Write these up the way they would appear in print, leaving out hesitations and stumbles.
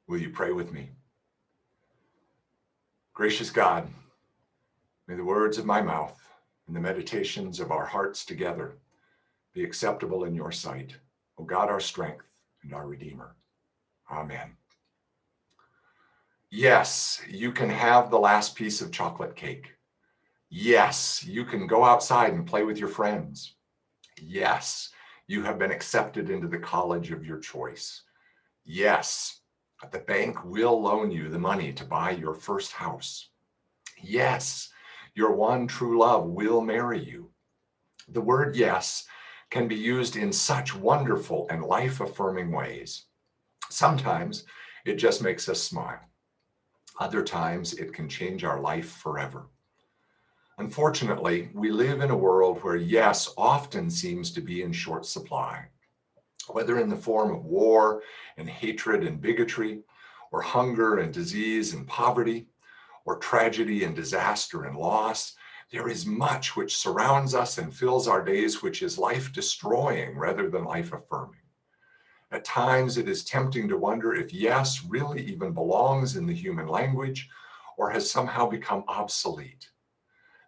Will you pray with me? Gracious God, may the words of my mouth and the meditations of our hearts together be acceptable in your sight, O God, our strength and our Redeemer. Amen. Yes, you can have the last piece of chocolate cake. Yes, you can go outside and play with your friends. Yes, you have been accepted into the college of your choice. Yes, the bank will loan you the money to buy your first house. Yes, your one true love will marry you. The word yes can be used in such wonderful and life-affirming ways. Sometimes it just makes us smile. Other times it can change our life forever. Unfortunately, we live in a world where yes often seems to be in short supply, whether in the form of war and hatred and bigotry, or hunger and disease and poverty, or tragedy and disaster and loss. There is much which surrounds us and fills our days, which is life-destroying rather than life-affirming. At times, it is tempting to wonder if yes really even belongs in the human language or has somehow become obsolete.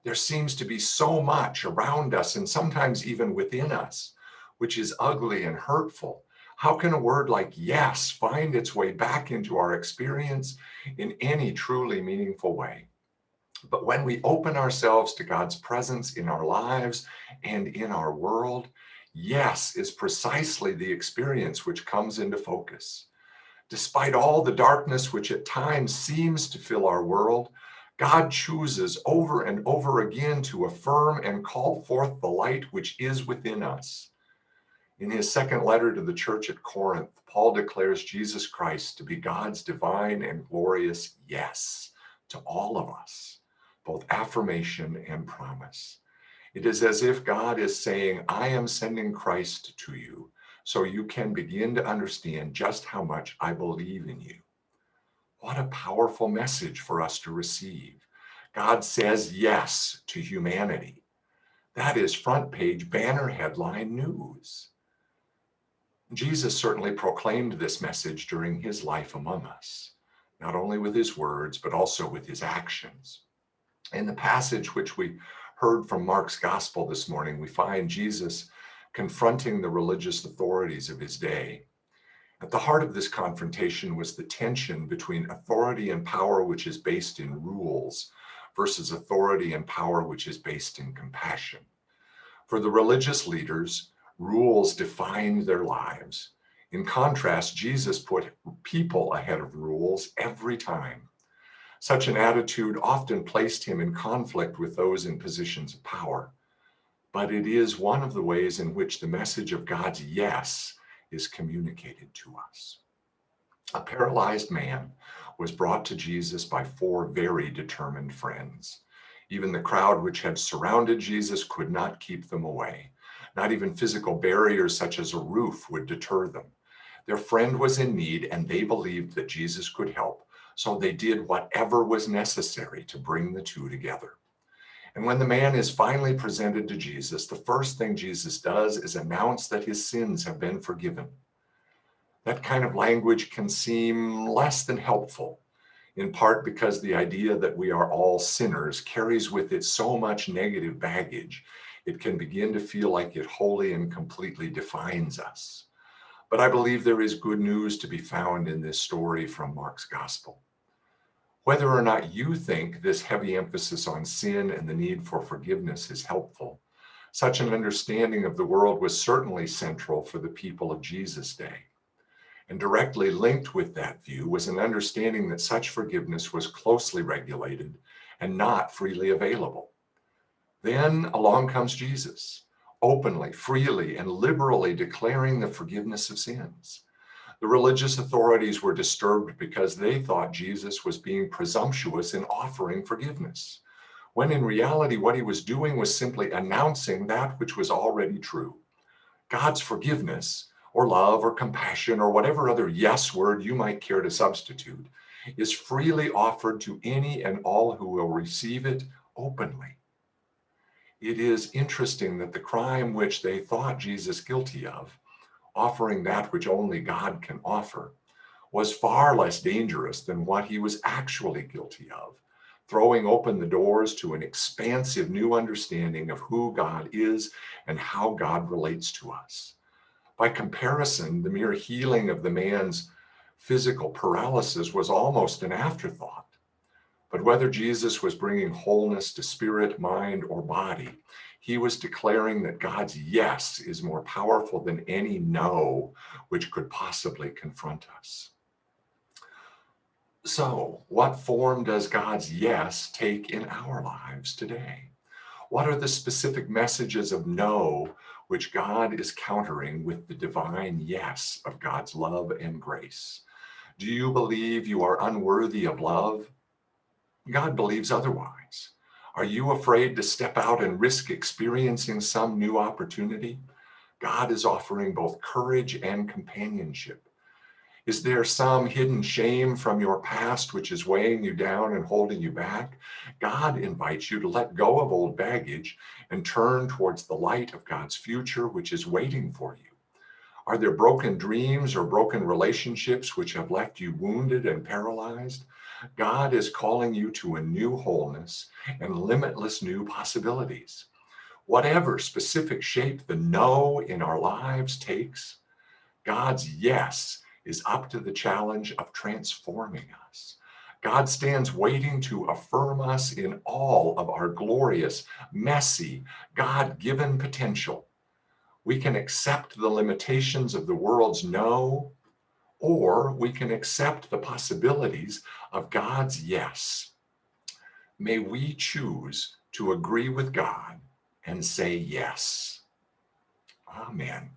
There seems to be so much around us and sometimes even within us, which is ugly and hurtful. How can a word like yes find its way back into our experience in any truly meaningful way? But when we open ourselves to God's presence in our lives and in our world, yes is precisely the experience which comes into focus. Despite all the darkness which at times seems to fill our world, God chooses over and over again to affirm and call forth the light which is within us. In his second letter to the church at Corinth, Paul declares Jesus Christ to be God's divine and glorious yes to all of us, both affirmation and promise. It is as if God is saying, I am sending Christ to you so you can begin to understand just how much I believe in you. What a powerful message for us to receive. God says yes to humanity. That is front page banner headline news. Jesus certainly proclaimed this message during his life among us, not only with his words, but also with his actions. In the passage which we heard from Mark's gospel this morning, we find Jesus confronting the religious authorities of his day. At the heart of this confrontation was the tension between authority and power which is based in rules versus authority and power which is based in compassion. For the religious leaders, rules defined their lives. In contrast, Jesus put people ahead of rules every time. Such an attitude often placed him in conflict with those in positions of power. But it is one of the ways in which the message of God's yes is communicated to us. A paralyzed man was brought to Jesus by 4 very determined friends. Even the crowd which had surrounded Jesus could not keep them away. Not even physical barriers such as a roof would deter them. Their friend was in need and they believed that Jesus could help, so they did whatever was necessary to bring the two together. And when the man is finally presented to Jesus, the first thing Jesus does is announce that his sins have been forgiven. That kind of language can seem less than helpful, in part because the idea that we are all sinners carries with it so much negative baggage, it can begin to feel like it wholly and completely defines us. But I believe there is good news to be found in this story from Mark's gospel. Whether or not you think this heavy emphasis on sin and the need for forgiveness is helpful, such an understanding of the world was certainly central for the people of Jesus' day. And directly linked with that view was an understanding that such forgiveness was closely regulated and not freely available. Then along comes Jesus, openly, freely, and liberally declaring the forgiveness of sins. The religious authorities were disturbed because they thought Jesus was being presumptuous in offering forgiveness, when in reality what he was doing was simply announcing that which was already true. God's forgiveness, or love, or compassion, or whatever other yes word you might care to substitute, is freely offered to any and all who will receive it openly. It is interesting that the crime which they thought Jesus guilty of, offering that which only God can offer, was far less dangerous than what he was actually guilty of, throwing open the doors to an expansive new understanding of who God is and how God relates to us. By comparison, the mere healing of the man's physical paralysis was almost an afterthought. But whether Jesus was bringing wholeness to spirit, mind, or body, he was declaring that God's yes is more powerful than any no which could possibly confront us. So, what form does God's yes take in our lives today? What are the specific messages of no which God is countering with the divine yes of God's love and grace? Do you believe you are unworthy of love? God believes otherwise. Are you afraid to step out and risk experiencing some new opportunity? God is offering both courage and companionship. Is there some hidden shame from your past which is weighing you down and holding you back? God invites you to let go of old baggage and turn towards the light of God's future, which is waiting for you. Are there broken dreams or broken relationships which have left you wounded and paralyzed? God is calling you to a new wholeness and limitless new possibilities. Whatever specific shape the no in our lives takes, God's yes is up to the challenge of transforming us. God stands waiting to affirm us in all of our glorious, messy, God-given potential. We can accept the limitations of the world's no, or we can accept the possibilities of God's yes. May we choose to agree with God and say yes. Amen.